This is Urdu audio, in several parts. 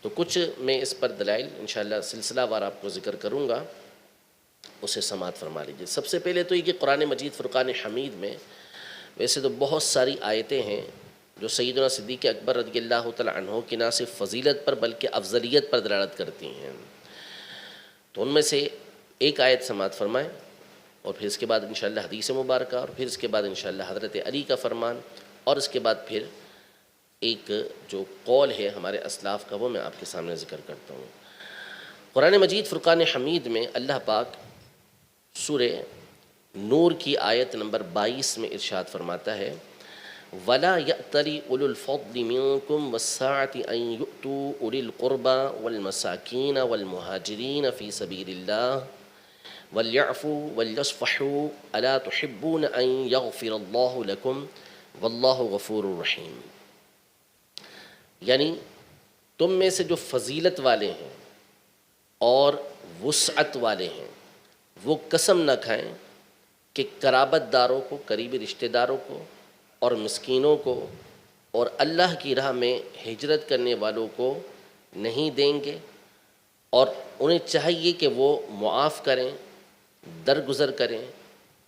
تو کچھ میں اس پر دلائل انشاءاللہ سلسلہ وار آپ کو ذکر کروں گا، اسے سماعت فرما لیجیے۔ سب سے پہلے تو یہ کہ قرآن مجید فرقان حمید میں ویسے تو بہت ساری آیتیں ہیں جو سیدنا صدیق اکبر رضی اللہ تعالیٰ عنہ کی نہ صرف فضیلت پر بلکہ افضلیت پر دلالت کرتی ہیں۔ تو ان میں سے ایک آیت سماعت فرمائیں، اور پھر اس کے بعد انشاءاللہ حدیث مبارکہ، اور پھر اس کے بعد انشاءاللہ حضرت علی کا فرمان، اور اس کے بعد پھر ایک جو قول ہے ہمارے اسلاف کا وہ میں آپ کے سامنے ذکر کرتا ہوں۔ قرآن مجید فرقان حمید میں اللہ پاک سورہ نور کی آیت نمبر 22 میں ارشاد فرماتا ہے وَلَا يَأْتَلِ أُولُو الْفَضْلِ مِنْكُمْ وَالسَّعَةِ أَنْ يُؤْتُوا أُولِي الْقُرْبَى وَالْمَسَاكِينَ وَالْمُهَاجِرِينَ فِي سَبِيلِ اللَّهِ وَلْيَعْفُوا وَلْيَصْفَحُوا أَلَا تُحِبُّونَ أَنْ يَغْفِرَ اللَّهُ لَكُمْ وَاللَّهُ غَفُورٌ رَحِيمٌ۔ یعنی تم میں سے جو فضیلت والے ہیں اور وسعت والے ہیں وہ قسم نہ کھائیں کہ قرابت داروں کو، قریبی رشتہ داروں کو اور مسکینوں کو اور اللہ کی راہ میں ہجرت کرنے والوں کو نہیں دیں گے، اور انہیں چاہیے کہ وہ معاف کریں، درگزر کریں۔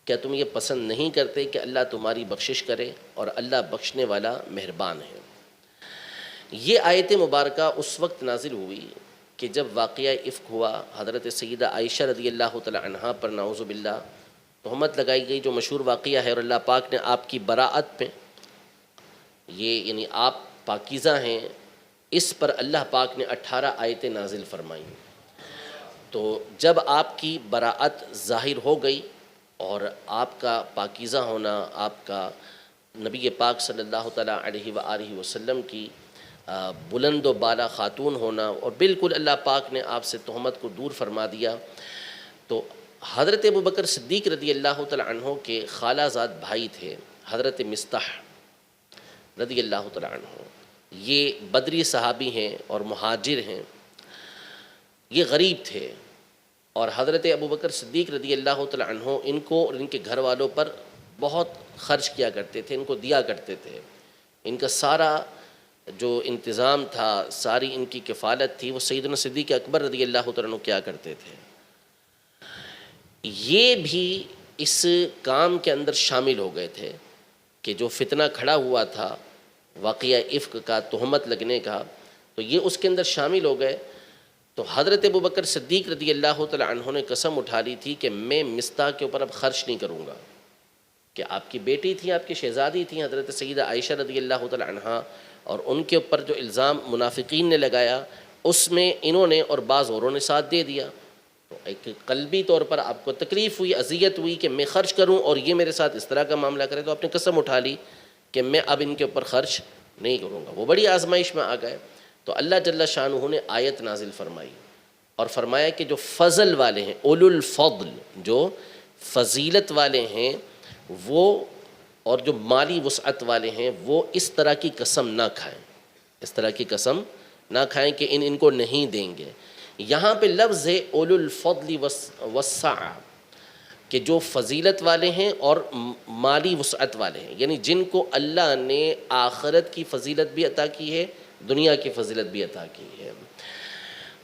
کیا تم یہ پسند نہیں کرتے کہ اللہ تمہاری بخشش کرے، اور اللہ بخشنے والا مہربان ہے۔ یہ آیت مبارکہ اس وقت نازل ہوئی کہ جب واقعہ افک ہوا، حضرت سیدہ عائشہ رضی اللہ تعالی عنہا پر نعوذ باللہ تہمت لگائی گئی، جو مشہور واقعہ ہے، اور اللہ پاک نے آپ کی براءت پہ، یہ یعنی آپ پاکیزہ ہیں، اس پر اللہ پاک نے 18 آیتیں نازل فرمائیں۔ تو جب آپ کی براءت ظاہر ہو گئی اور آپ کا پاکیزہ ہونا، آپ کا نبی پاک صلی اللہ تعالیٰ علیہ وآلہ وسلم کی بلند و بالا خاتون ہونا، اور بالکل اللہ پاک نے آپ سے تہمت کو دور فرما دیا، تو حضرت ابوبکر صدیق رضی اللہ تعالیٰ عنہ کے خالہ زاد بھائی تھے حضرت مصطح رضی اللہ تعالیٰ عنہ۔ یہ بدری صحابی ہیں اور مہاجر ہیں، یہ غریب تھے، اور حضرت ابوبکر صدیق رضی اللہ تعالیٰ عنہ ان کو اور ان کے گھر والوں پر بہت خرچ کیا کرتے تھے، ان کو دیا کرتے تھے۔ ان کا سارا جو انتظام تھا، ساری ان کی کفالت تھی، وہ سیدنا صدیق اکبر رضی اللہ تعالیٰ عنہ کیا کرتے تھے۔ یہ بھی اس کام کے اندر شامل ہو گئے تھے کہ جو فتنہ کھڑا ہوا تھا واقعہ افک کا، تہمت لگنے کا، تو یہ اس کے اندر شامل ہو گئے۔ تو حضرت ابوبکر صدیق رضی اللہ تعالیٰ عنہ نے قسم اٹھا لی تھی کہ میں مصطح کے اوپر اب خرچ نہیں کروں گا، کہ آپ کی بیٹی تھی، آپ کی شہزادی تھی حضرت سیدہ عائشہ رضی اللہ تعالیٰ عنہا، اور ان کے اوپر جو الزام منافقین نے لگایا اس میں انہوں نے اور بعض اوروں نے ساتھ دے دیا، تو ایک قلبی طور پر آپ کو تکلیف ہوئی، اذیت ہوئی کہ میں خرچ کروں اور یہ میرے ساتھ اس طرح کا معاملہ کرے، تو آپ نے قسم اٹھا لی کہ میں اب ان کے اوپر خرچ نہیں کروں گا۔ وہ بڑی آزمائش میں آ گئے، تو اللہ جل شانہ نے آیت نازل فرمائی اور فرمایا کہ جو فضل والے ہیں، اولو الفضل، جو فضیلت والے ہیں، وہ اور جو مالی وسعت والے ہیں، وہ اس طرح کی قسم نہ کھائیں، اس طرح کی قسم نہ کھائیں کہ ان کو نہیں دیں گے۔ یہاں پہ لفظ ہے اولو الفضل والسعہ، کہ جو فضیلت والے ہیں اور مالی وسعت والے ہیں، یعنی جن کو اللہ نے آخرت کی فضیلت بھی عطا کی ہے، دنیا کی فضیلت بھی عطا کی ہے۔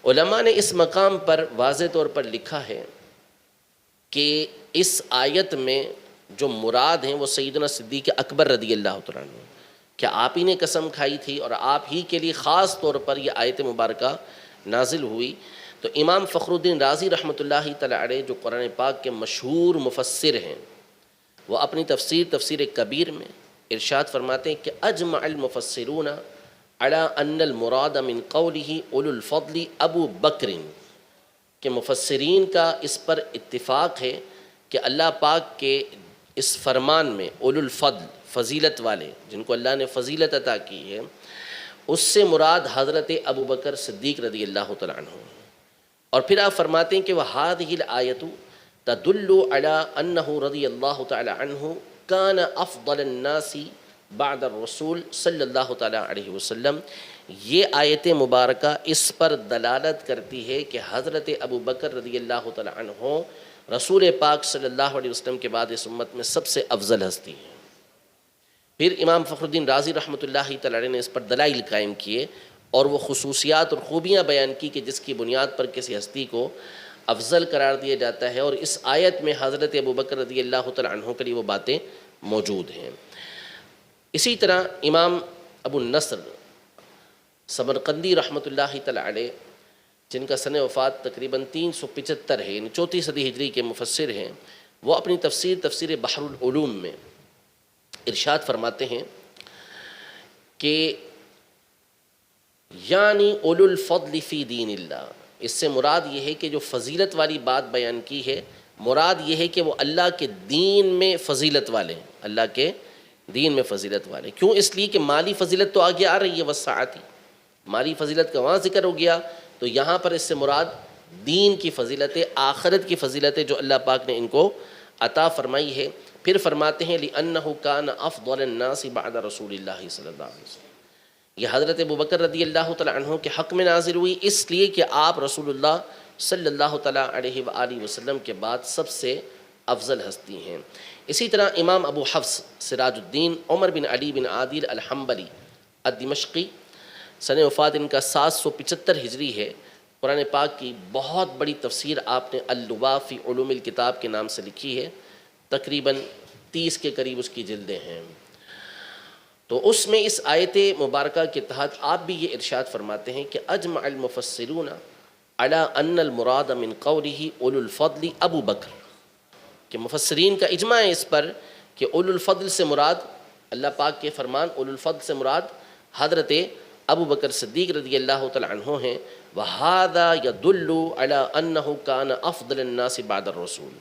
علماء نے اس مقام پر واضح طور پر لکھا ہے کہ اس آیت میں جو مراد ہیں وہ سیدنا صدیق اکبر رضی اللہ تعالیٰ عنہ، کہ آپ ہی نے قسم کھائی تھی اور آپ ہی کے لیے خاص طور پر یہ آیت مبارکہ نازل ہوئی۔ تو امام فخر الدین رازی رحمۃ اللہ تعالیٰ علیہ، جو قرآن پاک کے مشہور مفسر ہیں، وہ اپنی تفسیر کبیر میں ارشاد فرماتے ہیں کہ اجمع المفسرون علی ان المراد من قولہ اولو الفضل ابو بکر، کہ مفسرین کا اس پر اتفاق ہے کہ اللہ پاک کے اس فرمان میں اولو الفضل، فضیلت والے، جن کو اللہ نے فضیلت عطا کی ہے، اس سے مراد حضرت ابو بکر صدیق رضی اللہ تعالیٰ عنہ۔ اور پھر آپ فرماتے ہیں کہ وَهَذِهِ الْآيَةُ تَدُلُّ عَلَىٰ أَنَّهُ رضی اللہ تعالیٰ عنہ كَانَ أَفْضَلَ النَّاسِ بعد الرسول صلی اللہ تعالیٰ علیہ وسلم۔ یہ آیت مبارکہ اس پر دلالت کرتی ہے کہ حضرت ابو بکر رضی اللہ تعالیٰ عنہ رسول پاک صلی اللہ علیہ وسلم کے بعد اس امت میں سب سے افضل ہستی ہے۔ پھر امام فخر الدین رازی رحمۃ اللہ تعالیٰ نے اس پر دلائل قائم کیے، اور وہ خصوصیات اور خوبیاں بیان کی کہ جس کی بنیاد پر کسی ہستی کو افضل قرار دیا جاتا ہے، اور اس آیت میں حضرت ابوبکر رضی اللہ تعالی عنہ کے لیے وہ باتیں موجود ہیں۔ اسی طرح امام ابو النصر سمرقندی رحمۃ اللہ تعالی علیہ، جن کا سن وفات تقریباً 375 ہے، یعنی 4 صدی ہجری کے مفسر ہیں، وہ اپنی تفسیر بحر العلوم میں ارشاد فرماتے ہیں کہ یعنی اولو الفضل فی دین اللہ، اس سے مراد یہ ہے کہ جو فضیلت والی بات بیان کی ہے، مراد یہ ہے کہ وہ اللہ کے دین میں فضیلت والے ہیں، اللہ کے دین میں فضیلت والے۔ کیوں؟ اس لیے کہ مالی فضیلت تو آگے آ رہی ہے، وسعتی مالی فضیلت کا وہاں ذکر ہو گیا، تو یہاں پر اس سے مراد دین کی فضیلتیں، آخرت کی فضیلتیں جو اللہ پاک نے ان کو عطا فرمائی ہے۔ پھر فرماتے ہیں لِأَنَّهُ كَانَ أَفْضَلَ النَّاسِ بَعْدَ رسول اللہ صلی اللہ علیہ وسلم، یہ حضرت ابوبکر رضی اللہ تعالی عنہ کے حق میں نازل ہوئی اس لیے کہ آپ رسول اللہ صلی اللہ تعالی علیہ وآلہ وسلم کے بعد سب سے افضل ہستی ہیں۔ اسی طرح امام ابو حفص سراج الدین عمر بن علی بن عادل الحنبلی الدمشقی، سن وفات ان کا 775 ہجری ہے، قرآن پاک کی بہت بڑی تفسیر آپ نے اللباء فی علوم الکتاب کے نام سے لکھی ہے، تقریباً 30 کے قریب اس کی جلدیں ہیں۔ تو اس میں اس آیت مبارکہ کے تحت آپ بھی یہ ارشاد فرماتے ہیں کہ اجمع المفسرون علی ان المراد من قوله اولو الفضل ابو بکر، کہ مفسرین کا اجماع ہے اس پر کہ اولو الفضل سے مراد، اللہ پاک کے فرمان اولو الفضل سے مراد حضرت ابو بکر صدیق رضی اللہ تعالی عنہ ہیں۔ وَهَذَا يَدُلُّ عَلَىٰ أَنَّهُ كَانَ أَفْضَلَ النَّاسِ بَعْدَ الرَّسُولِ،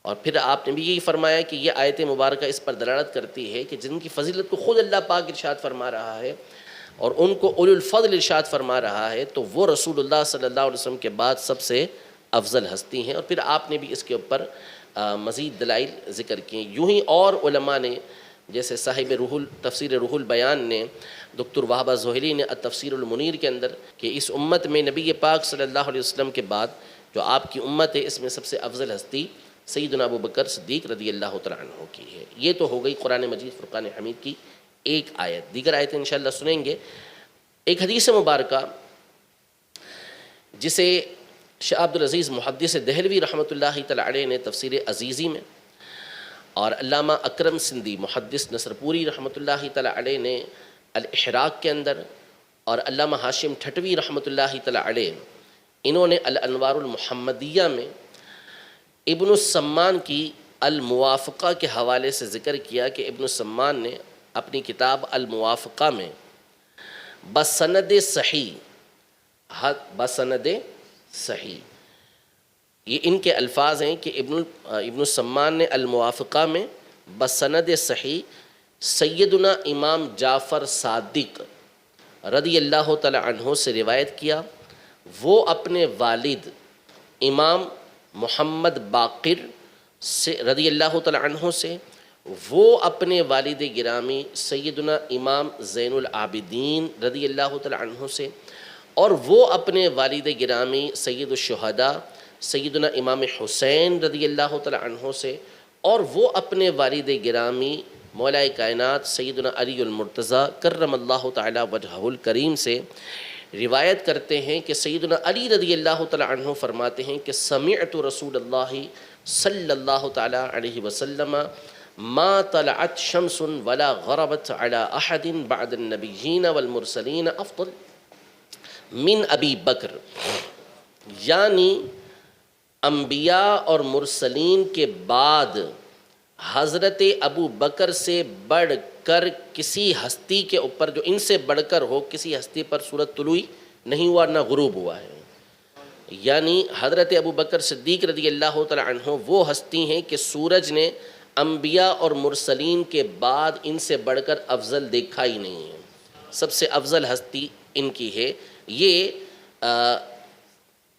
اور پھر آپ نے بھی یہی فرمایا کہ یہ آیت مبارکہ اس پر دلالت کرتی ہے کہ جن کی فضیلت کو خود اللہ پاک ارشاد فرما رہا ہے اور ان کو اولو الفضل ارشاد فرما رہا ہے، تو وہ رسول اللہ صلی اللہ علیہ وسلم کے بعد سب سے افضل ہستی ہیں۔ اور پھر آپ نے بھی اس کے اوپر مزید دلائل ذکر کیں۔ یوں ہی اور علماء نے، جیسے صاحب تفسیر روح البیان نے، دکتر وہبہ زہلی نے التفسیر المنیر کے اندر، کہ اس امت میں نبی پاک صلی اللہ علیہ وسلم کے بعد جو آپ کی امت ہے اس میں سب سے افضل ہستی سیدنا ابو بکر صدیق رضی اللہ تعالی عنہ کی ہے۔ یہ تو ہو گئی قرآن مجید فرقان حمید کی ایک آیت، دیگر آیتیں انشاءاللہ سنیں گے۔ ایک حدیث مبارکہ جسے شاہ عبد العزیز محدث دہلوی رحمۃ اللہ تعالی علیہ نے تفسیر عزیزی میں، اور علامہ اکرم سندھی محدث نصر پوری رحمۃ اللہ تعالی علیہ نے الاحراق کے اندر، اور علامہ ہاشم ٹھٹوی رحمۃ اللہ تعالی علیہ انہوں نے الانوار المحمدیہ میں ابن السمان کی الموافقہ کے حوالے سے ذکر کیا کہ ابن السمان نے اپنی کتاب الموافقہ میں بسند صحیح، بسند صحیح، یہ ان کے الفاظ ہیں کہ ابن السمان نے الموافقہ میں بسند صحیح سیدنا امام جعفر صادق رضی اللہ تعالی عنہ سے روایت کیا، وہ اپنے والد امام محمد باقر سے رضی اللہ تعالی عنہ سے، وہ اپنے والد گرامی سیدنا امام زین العابدین رضی اللہ تعالی عنہ سے، اور وہ اپنے والد گرامی سید الشہداء سیدنا امام حسین رضی اللہ تعالی عنہ سے، اور وہ اپنے والد گرامی مولا کائنات سیدنا علی المرتضیٰ کرم اللہ تعالی وجہہ الکریم سے روایت کرتے ہیں کہ سیدنا علی رضی اللہ تعالی عنہ فرماتے ہیں کہ سمعت رسول اللہ صلی اللہ تعالی علیہ وسلم ما طلعت شمس ولا غربت على احد بعد النبیین والمرسلین افضل من ابی بکر، یعنی انبیاء اور مرسلین کے بعد حضرت ابو بکر سے بڑھ کر کسی ہستی کے اوپر، جو ان سے بڑھ کر ہو، کسی ہستی پر سورج طلوع نہیں ہوا نہ غروب ہوا ہے۔ یعنی حضرت ابو بکر صدیق رضی اللہ تعالی عنہ وہ ہستی ہیں کہ سورج نے انبیاء اور مرسلین کے بعد ان سے بڑھ کر افضل دیکھا ہی نہیں ہے، سب سے افضل ہستی ان کی ہے۔ یہ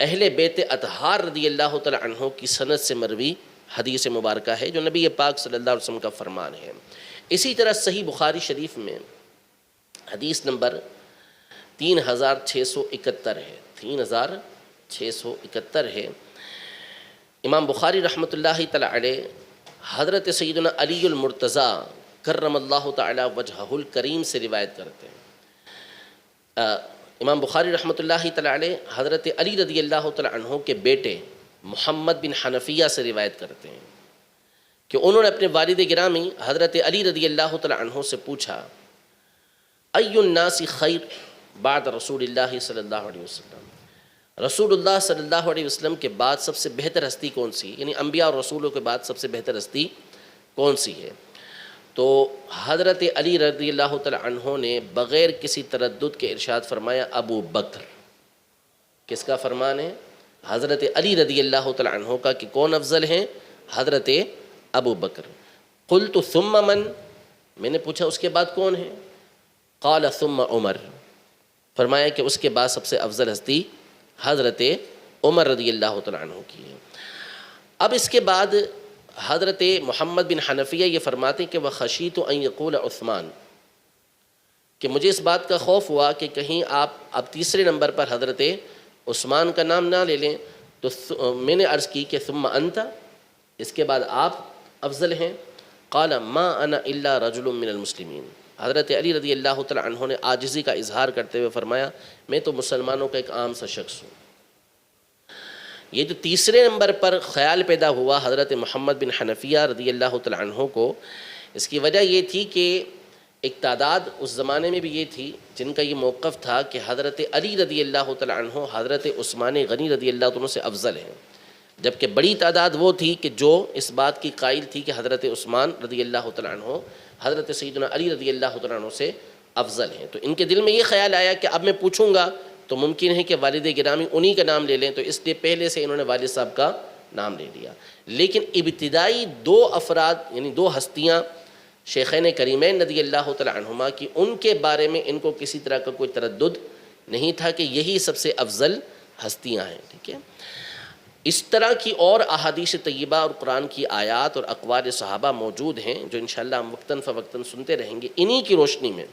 اہل بیت اطہار رضی اللہ تعالی عنہ کی سند سے مروی حدیث مبارکہ ہے، جو نبی پاک صلی اللہ علیہ وسلم کا فرمان ہے۔ اسی طرح صحیح بخاری شریف میں حدیث نمبر 3671 ہے، 3671 ہے، امام بخاری رحمۃ اللہ تعالی علیہ حضرت سیدنا علی المرتضیٰ کرم اللہ تعالی وجہہ الکریم سے روایت کرتے ہیں امام بخاری رحمۃ اللہ تعالیٰ علیہ حضرت علی رضی اللہ تعالیٰ عنہ کے بیٹے محمد بن حنفیہ سے روایت کرتے ہیں کہ انہوں نے اپنے والد گرامی حضرت علی رضی اللہ تعالیٰ عنہ سے پوچھا ای الناس خیر بعد رسول اللہ صلی اللہ علیہ وسلم، رسول اللہ صلی اللہ علیہ وسلم کے بعد سب سے بہتر ہستی کون سی، یعنی انبیاء اور رسولوں کے بعد سب سے بہتر ہستی کون سی ہے؟ تو حضرت علی رضی اللہ تعالیٰ عنہ نے بغیر کسی تردد کے ارشاد فرمایا ابو بکر۔ کس کا فرمان ہے؟ حضرت علی رضی اللہ تعالیٰ عنہ کا، کہ کون افضل ہیں؟ حضرت ابو بکر۔ قلت ثم من، میں نے پوچھا اس کے بعد کون ہے؟ قال ثم عمر، فرمایا کہ اس کے بعد سب سے افضل ہستی حضرت عمر رضی اللہ تعالیٰ عنہ کی ہے۔ اب اس کے بعد حضرت محمد بن حنفیہ یہ فرماتے ہیں کہ وَخَشِيتُ أَن يَقُولَ عثمان، کہ مجھے اس بات کا خوف ہوا کہ کہیں آپ اب تیسرے نمبر پر حضرت عثمان کا نام نہ لے لیں، تو میں نے عرض کی کہ ثم انت، اس کے بعد آپ افضل ہیں۔ قال ما انا الا رجل من المسلمین، حضرت علی رضی اللہ تعالیٰ عنہ نے عاجزی کا اظہار کرتے ہوئے فرمایا میں تو مسلمانوں کا ایک عام سا شخص ہوں۔ یہ جو تیسرے نمبر پر خیال پیدا ہوا حضرت محمد بن حنفیہ رضی اللہ تعالیٰ عنہ کو، اس کی وجہ یہ تھی کہ ایک تعداد اس زمانے میں بھی یہ تھی جن کا یہ موقف تھا کہ حضرت علی رضی اللہ تعالیٰ عنہ حضرت عثمان غنی رضی اللہ عنہ سے افضل ہیں، جبکہ بڑی تعداد وہ تھی کہ جو اس بات کی قائل تھی کہ حضرت عثمان رضی اللہ تعالیٰ عنہ حضرت سیدنا علی رضی اللہ تعالیٰ عنہ سے افضل ہیں۔ تو ان کے دل میں یہ خیال آیا کہ اب میں پوچھوں گا تو ممکن ہے کہ والد گرامی انہی کا نام لے لیں، تو اس لیے پہلے سے انہوں نے والد صاحب کا نام لے لیا۔ لیکن ابتدائی دو افراد، یعنی دو ہستیاں شیخین کریمین رضی اللہ تعالیٰ عنہما کی، ان کے بارے میں ان کو کسی طرح کا کوئی تردد نہیں تھا کہ یہی سب سے افضل ہستیاں ہیں، ٹھیک ہے۔ اس طرح کی اور احادیث طیبہ اور قرآن کی آیات اور اقوال صحابہ موجود ہیں جو انشاءاللہ ہم وقتاً فوقتاً سنتے رہیں گے۔ انہی کی روشنی میں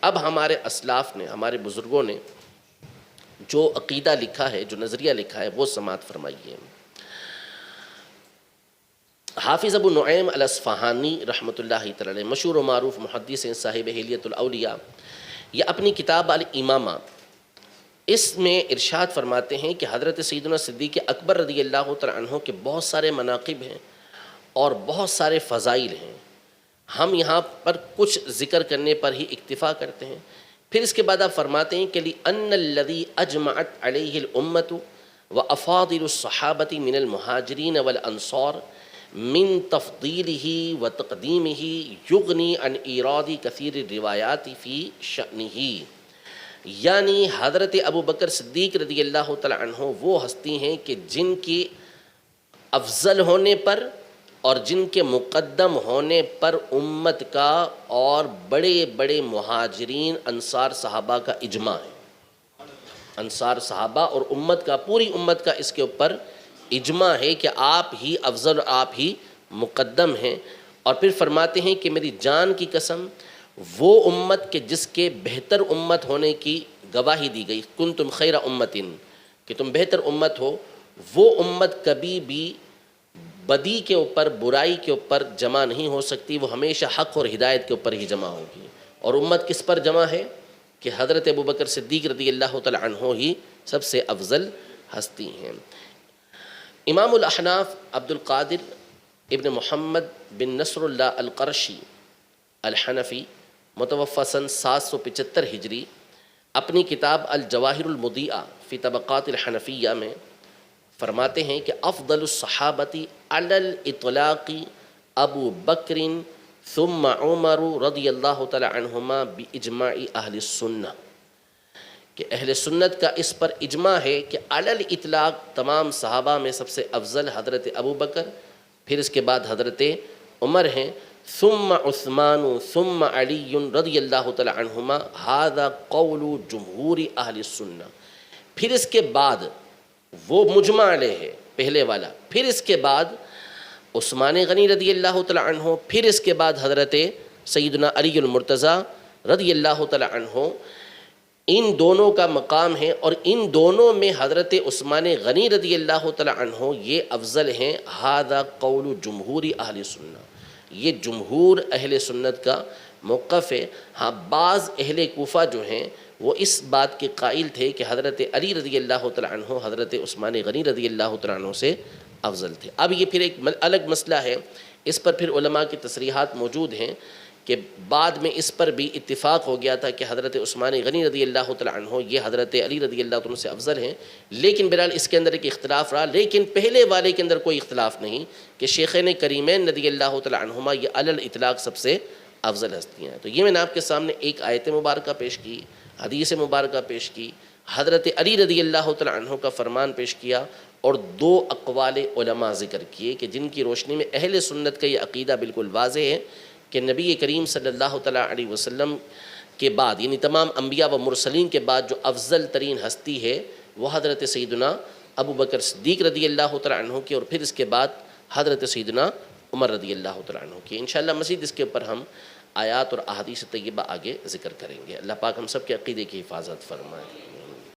اب ہمارے اسلاف نے، ہمارے بزرگوں نے جو عقیدہ لکھا ہے، جو نظریہ لکھا ہے، وہ سماعت فرمائیے۔ حافظ ابو نعیم الاصفہانی رحمۃ اللہ تعالی علیہ، مشہور و معروف محدث ہیں، صاحب حلیۃ الاولیاء، یہ اپنی کتاب الامامہ اس میں ارشاد فرماتے ہیں کہ حضرت سیدنا صدیق اکبر رضی اللہ تعالیٰ عنہ کے بہت سارے مناقب ہیں اور بہت سارے فضائل ہیں، ہم یہاں پر کچھ ذکر کرنے پر ہی اکتفا کرتے ہیں۔ پھر اس کے بعد آپ فرماتے ہیں کہ لِأَنَّ الَّذِي أَجْمَعَتْ عَلَيْهِ الْأُمَّةُ وَأَفَاضِلُ الصَّحَابَةِ مِنَ الْمُهَاجِرِينَ وَالْأَنصَارِ مِن تَفْضِيلِهِ وَتَقْدِيمِهِ يُغْنِي عَنْ إِيرَادِ كَثِيرِ الرِّوَايَاتِ فِي شَأْنِهِ، یعنی حضرت ابو بکر صدیق رضی اللہ تعالیٰ عنہ وہ ہستی ہیں کہ جن کی افضل ہونے پر اور جن کے مقدم ہونے پر امت کا اور بڑے بڑے مہاجرین انصار صحابہ کا اجماع ہے۔ انصار صحابہ اور امت کا، پوری امت کا اس کے اوپر اجماع ہے کہ آپ ہی افضل، آپ ہی مقدم ہیں۔ اور پھر فرماتے ہیں کہ میری جان کی قسم، وہ امت کہ جس کے بہتر امت ہونے کی گواہی دی گئی، کنتم خیر امتن، کہ تم بہتر امت ہو، وہ امت کبھی بھی بدی کے اوپر، برائی کے اوپر جمع نہیں ہو سکتی، وہ ہمیشہ حق اور ہدایت کے اوپر ہی جمع ہوگی۔ اور امت کس پر جمع ہے؟ کہ حضرت ابو بکر صدیق رضی اللہ تعالی عنہ ہی سب سے افضل ہستی ہیں۔ امام الاحناف عبد القادر ابن محمد بن نصر اللہ القرشی الحنفی، متوفی سن 775 ہجری، اپنی کتاب الجواہر المضیئہ فی طبقات الحنفیہ میں فرماتے ہیں کہ افضل الصحابۃ علی الاطلاق ابو بکر ثم عمر رضی اللہ تعالی عنہما باجماع اہل السنہ، کہ اہل سنت کا اس پر اجماع ہے کہ علی الاطلاق تمام صحابہ میں سب سے افضل حضرت ابو بکر، پھر اس کے بعد حضرت عمر ہیں، ثم عثمان ثم علی رضی اللہ تعالی عنہما، ھذا قول جمہور اہل السنہ۔ پھر اس کے بعد وہ مجمع علیہ ہے پہلے والا، پھر اس کے بعد عثمان غنی رضی اللہ تعالی عنہ، پھر اس کے بعد حضرت سیدنا علی المرتضیٰ رضی اللہ تعالی عنہ، ان دونوں کا مقام ہے، اور ان دونوں میں حضرت عثمان غنی رضی اللہ تعالی عنہ یہ افضل ہیں۔ ھذا قول جمہور اہل سنہ، یہ جمہور اہل سنت کا موقف ہے۔ ہاں بعض اہل کوفہ جو ہیں وہ اس بات کے قائل تھے کہ حضرت علی رضی اللہ تعالیٰ عنہ حضرت عثمان غنی رضی اللہ تعالیٰ عنہ سے افضل تھے۔ اب یہ پھر ایک الگ مسئلہ ہے، اس پر پھر علماء کی تصریحات موجود ہیں کہ بعد میں اس پر بھی اتفاق ہو گیا تھا کہ حضرت عثمان غنی رضی اللہ تعالیٰ عنہ یہ حضرت علی رضی اللہ تعالیٰ عنہ سے افضل ہیں، لیکن بہرحال اس کے اندر ایک اختلاف رہا، لیکن پہلے والے کے اندر کوئی اختلاف نہیں کہ شیخین کریمین رضی اللہ تعالیٰ عنہما یہ علی الاطلاق سب سے افضل ہستیاں ہیں۔ تو یہ میں نے آپ کے سامنے ایک آیت مبارکہ پیش کی، حدیث مبارکہ پیش کی، حضرت علی رضی اللہ تعالیٰ عنہ کا فرمان پیش کیا، اور دو اقوال علماء ذکر کیے کہ جن کی روشنی میں اہل سنت کا یہ عقیدہ بالکل واضح ہے کہ نبی کریم صلی اللہ تعالیٰ علیہ وسلم کے بعد، یعنی تمام انبیاء و مرسلین کے بعد جو افضل ترین ہستی ہے وہ حضرت سیدنا ابو بکر صدیق رضی اللہ تعالیٰ عنہ کی، اور پھر اس کے بعد حضرت سیدنا عمر رضی اللہ تعالیٰ عنہ کی۔ انشاءاللہ مزید اس کے اوپر ہم آیات اور احادیث طیبہ آگے ذکر کریں گے۔ اللہ پاک ہم سب کے عقیدے کی حفاظت فرمائے۔